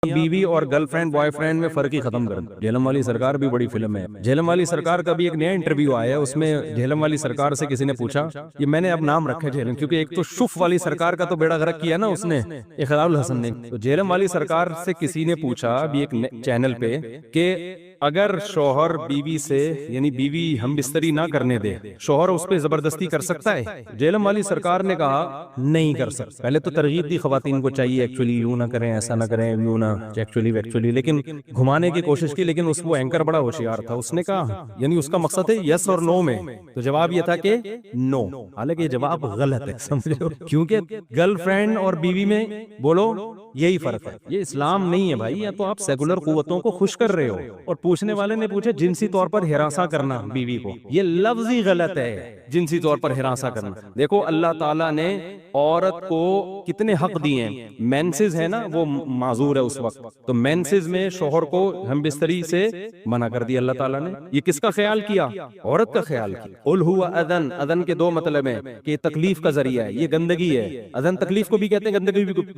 بیوی اور girl friend boy friend میں فرق ہی ختم کر دیا۔ جہلم والی سرکار بھی بڑی فلم ہے۔ جہلم والی سرکار کا بھی ایک نیا انٹرویو آیا ہے، اس میں جہلم والی سرکار سے کسی نے پوچھا، یہ میں نے اب نام رکھا جہلم کیونکہ ایک تو شف والی سرکار کا تو بیڑا غرق کیا نا اس نے، اقرار الحسن نے، تو جہلم والی سرکار سے کسی نے پوچھا بھی ایک چینل پہ کہ اگر شوہر بیوی سے یعنی بیوی ہم بستری نہ کرنے دے، شوہر اس پہ زبردستی کر سکتا ہے؟ جہلم والی سرکار نے کہا نہیں کر سکتا۔ پہلے تو ترغیب دی خواتین کو چاہیے ایکچولی یوں نہ کریں، ایسا نہ کریں، یوں نہ ایکچولی، لیکن گھمانے کی کوشش کی، لیکن اس وہ اینکر بڑا ہوشیار تھا، اس نے کہا یعنی اس کا مقصد ہے یس اور نو میں، تو جواب یہ تھا کہ نو، حالانکہ یہ جواب غلط ہے، سمجھو، کیونکہ گرل فرینڈ اور بیوی میں بولو یہی فرق ہے، یہ اسلام نہیں ہے بھائی، یا تو آپ سیکولر قوتوں کو خوش کر رہے ہو۔ اور پوچھنے والے نے پوچھا جنسی طور پر ہراساں کرنا بیوی کو، یہ لفظ ہی غلط ہے، جنسی طور پر ہراساں کرنا۔ دیکھو اللہ تعالیٰ نے عورت کو کتنے حق دیے ہیں، مینسز ہے نا وہ معذور ہے اس وقت، تو مینسز میں شوہر کو ہم بستری سے منع کر دیا اللہ تعالیٰ نے۔ یہ کس کا خیال کیا؟ عورت کا خیال کیا۔ قل هو اذن، اذن کے دو مطلب ہیں کہ تکلیف کا ذریعہ ہے، یہ گندگی ہے، اذن تکلیف کو بھی کہتے ہیں،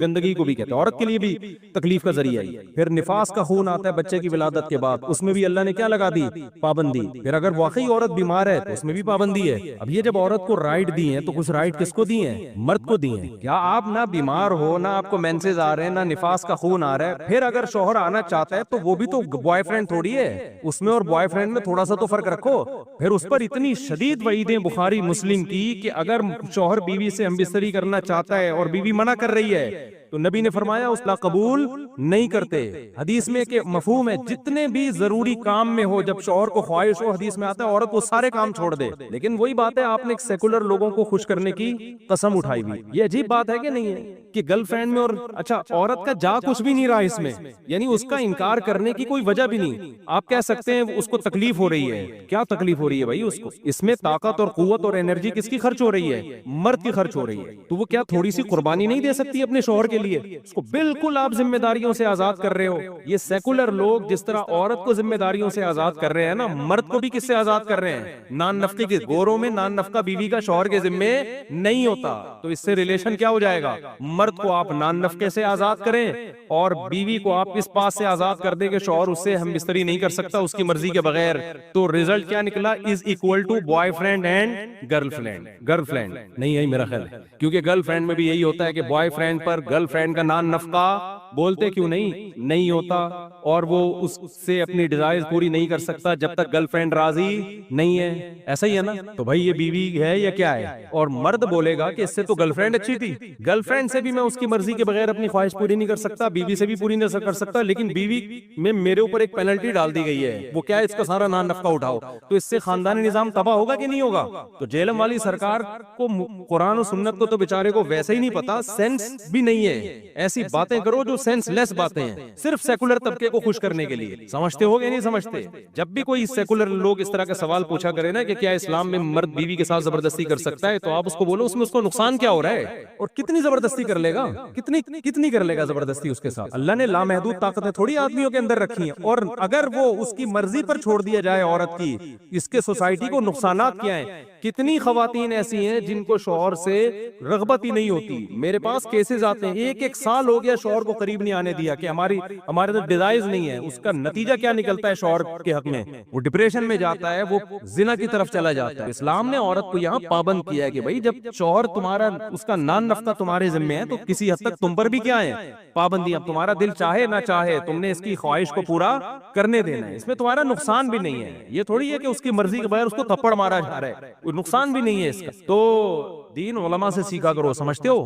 گندگی کو بھی کہتے ہیں، عورت کے لیے بھی تکلیف کا ذریعہ ہے۔ پھر نفاس کا خون آتا ہے بچے کی ولادت کے بعد، اس میں بھی اللہ نے کیا لگا دی؟ پابندی۔ پھر اگر واقعی عورت بیمار ہے تو اس میں بھی پابندی ہے۔ اب یہ جب عورت کو رائٹ دی ہیں تو کچھ رائٹ کس کو دی ہیں؟ مرد کو دی ہیں۔ کیا آپ نہ بیمار ہو، نہ آپ کو مینسز آ رہے ہیں، نہ نفاس کا خون آ رہا ہے، پھر اگر شوہر آنا چاہتا ہے تو وہ بھی تو بوائے فرینڈ تھوڑی ہے، اس میں اور بوائے فرینڈ میں تھوڑا سا تو فرق رکھو۔ پھر اس پر اتنی شدید وعیدیں بخاری مسلم کی کہ اگر شوہر بیوی سے ہم بستری کرنا چاہتا ہے اور بیوی منع کر رہی ہے تو نبی نے فرمایا اس کا قبول نہیں کرتے۔ حدیث میں کہ مفہوم ہے جتنے بھی ضروری کام میں ہو، جب شوہر کو خواہش ہو، حدیث میں آتا ہے عورت وہ سارے کام چھوڑ دے۔ لیکن وہی بات ہے، آپ نے سیکولر لوگوں کو خوش کرنے کی قسم اٹھائی ہوئی، یہ عجیب بات ہے کہ نہیں ہے کہ گرل فرینڈ میں اور اچھا عورت کا جا کچھ بھی نہیں رہا اس میں، یعنی اس کا انکار کرنے کی کوئی وجہ بھی نہیں۔ آپ کہہ سکتے ہیں اس کو تکلیف ہو رہی ہے، کیا تکلیف ہو رہی ہے بھائی اس کو؟ اس میں طاقت اور قوت اور انرجی کس کی خرچ ہو رہی ہے؟ مرد کی خرچ ہو رہی ہے، تو وہ کیا تھوڑی سی قربانی نہیں دے سکتی اپنے شوہر کے لیے؟ اس کو بالکل آپ ذمہ داریوں سے آزاد کر رہے ہو۔ یہ سیکولر لوگ جس طرح عورت کو ذمہ داریوں سے آزاد کر رہے ہیں نا، مرد کو بھی کس سے آزاد کر رہے ہیں؟ نان نفقے کے گوروں میں نان نفقہ بیوی کا شوہر کے ذمے نہیں ہوتا، تو اس سے ریلیشن کیا ہو جائے گا؟ مرد کو آپ نان نفقے سے آزاد کریں اور بیوی کو آپ اس بات سے آزاد کر دیں کہ شوہر اس سے ہم بستری نہیں کر سکتا اس کی مرضی کے بغیر، تو ریزلٹ کیا نکلا؟ Is equal to boyfriend and girlfriend. Girlfriend نہیں ہے میرا خیال ہے، کیونکہ گرل فرینڈ میں بھی یہی ہوتا ہے کہ بوائے فرینڈ پر گرل فرینڈ کا نان نفقہ بولتے کیوں نہیں ہوتا، اور وہ اس سے اپنی ڈیزائرز پوری نہیں کر سکتا جب تک گرل فرینڈ راضی نہیں ہے، ایسا ہی ہے نا؟ تو بھائی یہ بیوی ہے یا کیا ہے؟ اور مرد بولے گا کہ اس سے تو گرل فرینڈ اچھی تھی، گرل فرینڈ سے بھی میں اس کی مرضی کے بغیر اپنی خواہش پوری نہیں کر سکتا، بیوی سے بھی پوری نہیں کر سکتا، لیکن بیوی میں میرے اوپر ایک پینلٹی ڈال دی گئی ہے، وہ کیا ہے؟ اس کا سارا نان نفقہ اٹھاؤ، تو اس سے خاندانی نظام تباہ ہوگا کہ نہیں ہوگا؟ تو جہلم والی سرکار کو قرآن و سنت کو تو بیچارے کو ویسے ہی نہیں پتا، سینس بھی نہیں ہے، ایسی باتیں کرو جو سینس لیس باتیں ہیں، صرف سیکولر طبقے کو خوش کرنے کے لیے۔ سمجھتے ہو یا نہیں سمجھتے؟ جب بھی کوئی سیکولر لوگ اس طرح کا سوال پوچھا کرے نا کہ کیا اسلام میں مرد بیوی کے ساتھ زبردستی کر سکتا ہے، تو آپ اس کو بولو اس میں اس کو نقصان کیا ہو رہا ہے، اور کتنی زبردستی کر لے گا، کتنی کر لے گا زبردستی اس کے ساتھ؟ اللہ نے لامحدود طاقتیں تھوڑی آدمیوں کے اندر رکھی ہیں، اور اگر وہ اس کی مرضی پر چھوڑ دیا جائے عورت کی، اس کے سوسائٹی کو نقصانات کیا ہیں؟ کتنی خواتین ایسی ہیں جن کو شوہر سے رغبت ہی نہیں ہوتی، میرے پاس کیسز آتے ہیں، ایک سال ہو گیا شوہر کو قریب نہیں آنے دیا کہ ہمارے تو ڈیزائرز نہیں ہے، اس کا نتیجہ کیا نکلتا ہے شوہر کے حق میں؟ وہ ڈپریشن میں جاتا ہے، وہ زنا کی طرف چلا جاتا ہے۔ اسلام نے عورت کو یہاں پابند کیا ہے کہ بھائی جب شوہر تمہارا اس کا نان نفقہ تمہارے ذمہ ہے تو کسی حد تک تم پر بھی کیا ہے؟ پابندیاں، تمہارا دل چاہے نہ چاہے تم نے اس کی خواہش کو پورا کرنے دینا ہے، اس میں تمہارا نقصان بھی نہیں ہے، یہ تھوڑی ہے کہ اس کی مرضی کے بغیر اس کو تھپڑ مارا جا رہا ہے، کوئی نقصان بھی نہیں ہے اس کا۔ تو دین علماء سے سیکھا کرو، سمجھتے ہو؟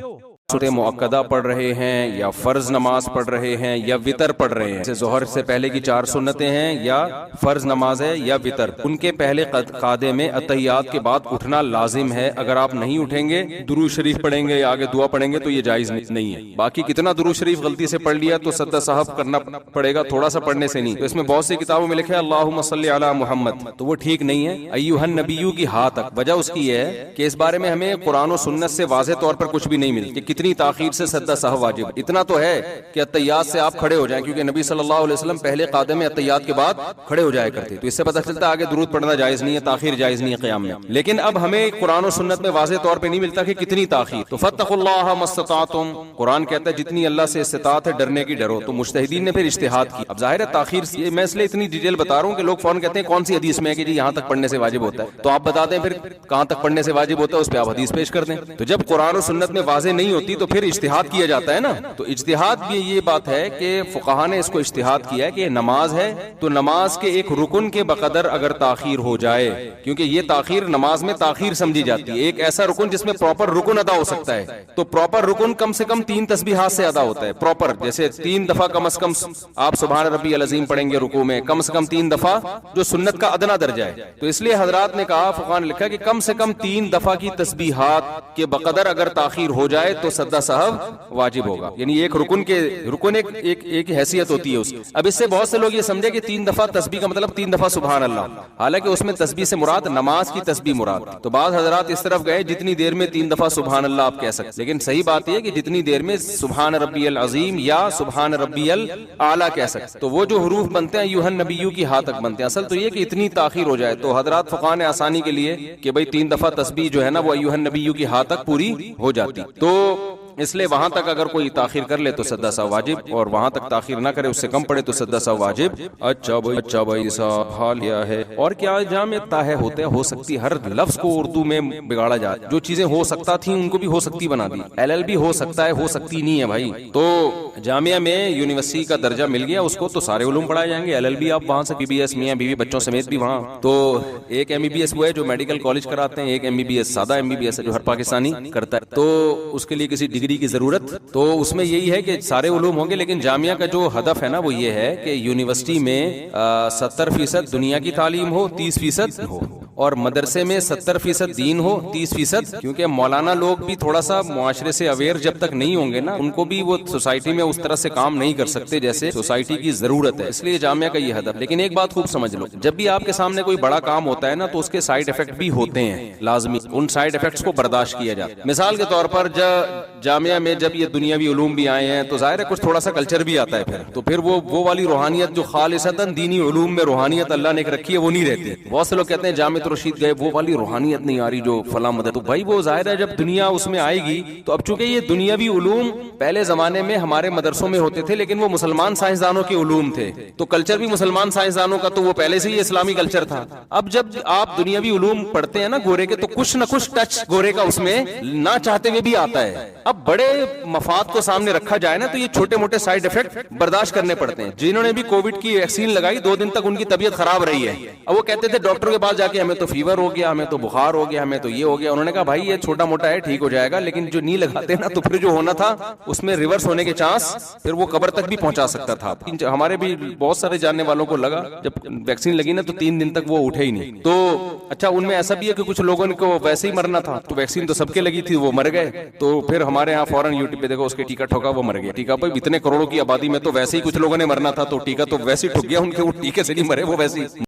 سورہ مؤکدہ پڑھ رہے ہیں یا فرض نماز پڑھ رہے ہیں یا وطر پڑھ رہے ہیں، جیسے ظہر سے پہلے کی 4 سنتیں ہیں یا فرض نماز ہے یا وطر، ان کے پہلے قعدے میں اتحیات کے بعد اٹھنا لازم ہے۔ اگر آپ نہیں اٹھیں گے، درود شریف پڑھیں گے یا آگے دعا پڑھیں گے تو یہ جائز نہیں ہے۔ باقی کتنا درود شریف غلطی سے پڑھ لیا تو سدہ صاحب کرنا پڑے گا، تھوڑا سا پڑھنے سے نہیں۔ تو اس میں بہت سی کتابوں میں لکھا ہے اللہم صلی علی محمد، تو وہ ٹھیک نہیں ہے، ایھا النبی کی ہاں تک۔ وجہ اس کی ہے کہ اس بارے میں ہمیں قرآن و سنت سے واضح طور پر کچھ بھی نہیں ملتی کہ کتنی تاخیر سے سجدہ سہو واجب. اتنا تو ہے کہ اتحیات سے آپ کھڑے ہو جائیں, کیونکہ نبی صلی اللہ علیہ وسلم پہلے قعدے میں اتحیات کے بعد کھڑے ہو جایا کرتے. تو اس سے پتہ چلتا ہے آگے درود پڑھنا جائز نہیں ہے, تاخیر جائز نہیں ہے قیام میں. لیکن اب ہمیں قرآن و سنت میں واضح طور پہ نہیں ملتا کہ کتنی تاخیر. تو فاتقوا اللہ ما استطعتم, قرآن کہتا ہے جتنی اللہ سے استطاعت ہے ڈرنے کی ڈرو. تو مجتہدین نے پھر اجتہاد کی. اب ظاہر ہے تاخیر, میں اس لیے اتنی ڈیٹیل بتا رہا ہوں کہ لوگ فوراً کہتے ہیں کون سی حدیث میں ہے کہ جی یہاں تک پڑھنے سے واجب ہوتا ہے. تو آپ بتا دیں پھر کہاں تک پڑھنے سے واجب ہوتا ہے, اس پہ آپ حدیث پیش کر دیں. تو جب قرآن و سنت میں واضح نہیں ہوتی تو پھر اجتہاد کیا جاتا ہے نا. تو اجتہاد بھی یہ بات ہے کہ فقہا نے اس کو اجتہاد کیا ہے کہ نماز ہے تو نماز کے ایک رکن کے بقدر اگر تاخیر ہو جائے, کیونکہ یہ تاخیر نماز میں تاخیر سمجھی جاتی ہے, ایک ایسا رکن جس میں پراپر رکن ادا ہو سکتا ہے. تو پراپر رکن کم سے کم 3 تسبیحات سے ادا ہوتا ہے پراپر, جیسے 3 دفعہ کم از کم آپ سبحان ربی العظیم پڑھیں گے رکوع میں, کم سے کم 3 دفعہ جو سنت کا ادنا درجہ ہے. تو اس لیے حضرات نے کہا, فقہا نے لکھا کہ کم سے کم 3 دفعہ کی تسبیحات کے بقدر اگر تاخیر ہو جائے تو سجدہ سہو واجب ہوگا. یعنی ایک رکن ایک حیثیت ہوتی ہے اس. اب اس سے بہت سے لوگ یہ سمجھے کہ 3 دفعہ تسبیح کا مطلب 3 دفعہ سبحان اللہ, حالانکہ اس میں تسبیح سے مراد نماز کی تسبیح مراد. تو بعض حضرات اس طرف گئے جتنی دیر میں 3 دفعہ سبحان اللہ آپ کہہ سکتے, لیکن صحیح بات یہ کہ جتنی دیر میں سبحان ربی العظیم یا سبحان ربی الاعلی کہہ سکتے. تو وہ جو حروف بنتے ہیں ایھا النبیو کی ہاں تک بنتے ہیں. اصل تو یہ کہ اتنی تاخیر ہو جائے تو حضرات فقہا نے آسانی کے لیے کہ بھئی 3 دفعہ تسبیح جو ہے نا وہ ایھا النبیو کی ہاں تک پوری ہو جاتی. تو اس لیے وہاں تک اگر کوئی تاخیر کر لے تو سجدہ سہو واجب, اور وہاں تک تاخیر نہ کرے اس سے کم پڑے تو سجدہ سہو واجب. اچھا بھائی صاحب حال کیا ہے. اور کیا جامع تاہ ہوتے ہیں, ہو سکتی, ہر لفظ کو اردو میں بگاڑا جائے. جو چیزیں ہو سکتا تھیں ان کو بھی ہو سکتی بنا دی. LLB ہو سکتا ہے, ہو سکتی نہیں ہے بھائی. تو جامعہ میں یونیورسٹی کا درجہ مل گیا اس کو تو سارے علوم پڑھائے جائیں گے. LLB آپ وہاں سے BBS میاں بیوی بچوں سمیت بھی وہاں. تو ایک MBBS وہ ہے جو میڈیکل کالج کراتے ہیں, ایک MBBS سادہ MBBS ہے جو ہر پاکستانی کرتا ہے. تو اس کے لیے کسی ڈگری کی ضرورت, تو اس میں یہی ہے کہ سارے علوم ہوں گے. لیکن جامعہ کا جو ہدف ہے نا وہ یہ ہے کہ یونیورسٹی میں 70% دنیا کی تعلیم ہو, 30% ہو, اور مدرسے میں 70% دین ہو, 30%. کیونکہ مولانا لوگ بھی تھوڑا سا معاشرے سے اویئر جب تک نہیں ہوں گے نا, ان کو بھی وہ سوسائٹی میں اس طرح سے کام نہیں کر سکتے جیسے سوسائٹی کی ضرورت ہے. اس لیے جامعہ کا یہ ہدف. لیکن ایک بات خوب سمجھ لو, جب بھی آپ کے سامنے کوئی بڑا کام ہوتا ہے نا تو اس کے سائیڈ افیکٹ بھی ہوتے ہیں لازمی. ان سائیڈ افیکٹس کو برداشت کیا جاتا ہے. مثال کے طور پر جامعہ میں جب یہ دنیاوی علوم بھی آئے ہیں تو ظاہر ہے کچھ تھوڑا سا کلچر بھی آتا ہے. تو پھر وہ والی روحانیت جو خالصتاً دینی علوم میں روحانیت اللہ نے رکھی ہے وہ نہیں رہتی. بہت سے لوگ کہتے ہیں جامعہ رشید گئے وہ والی روحانیت نہیں آ رہی جو فلاں مدد. تو بھائی وہ ظاہر ہے جب دنیا اس میں آئے گی تو اب چونکہ یہ دنیاوی علوم پہلے زمانے میں ہمارے مدرسوں میں ہوتے تھے لیکن وہ مسلمان سائنسدانوں کے علوم تھے, تو کلچر بھی مسلمان سائنسدانوں کا, تو وہ پہلے سے ہی اسلامی کلچر تھا. اب جب آپ دنیاوی علوم پڑھتے ہیں نا گورے کے, تو کچھ نہ کچھ ٹچ گورے کا اس میں نہ چاہتے ہوئے بھی آتا ہے. اب بڑے مفاد کو سامنے رکھا جائے نا تو یہ چھوٹے موٹے سائیڈ افیکٹ برداشت کرنے پڑتے ہیں. جنہوں نے بھی کووڈ کی ویکسین لگائی 2 دن تک ان کی طبیعت خراب رہی ہے. اب وہ کہتے تھے ڈاکٹر کے پاس جا کے ہمیں تو فیور ہو گیا, ہمیں تو بخار ہو گیا, ہمیں تو یہ ہو گیا. انہوں نے کہا بھائی یہ چھوٹا موٹا ہے, ٹھیک ہو جائے گا, لیکن جو نہیں لگاتے نا تو پھر جو ہونا تھا اس میں ریورس ہونے کے چانس, پھر وہ قبر تک بھی پہنچا سکتا تھا. ہمارے بھی بہت سارے جاننے والوں کو لگا جب ویکسین لگی نا تو 3 دن تک وہ اٹھے ہی نہیں. تو اچھا ان میں ایسا بھی ہے کہ کچھ لوگوں کو ویسے ہی مرنا تھا, تو ویکسین تو سب کے لگی تھی, وہ مر گئے. تو پھر ہمارے یہاں فوراً یوٹیوب پہ دیکھو اس کے ٹیکا ٹھوکا, وہ مر گیا. ٹیکا پہ اتنے کروڑوں کی آبادی میں تو ویسے ہی کچھ لوگوں نے مرنا تھا, تو ٹیکا تو ویسے ہی ٹھک گیا ان کے, وہ ٹیکے سے نہیں مرے, وہ ویسے ہی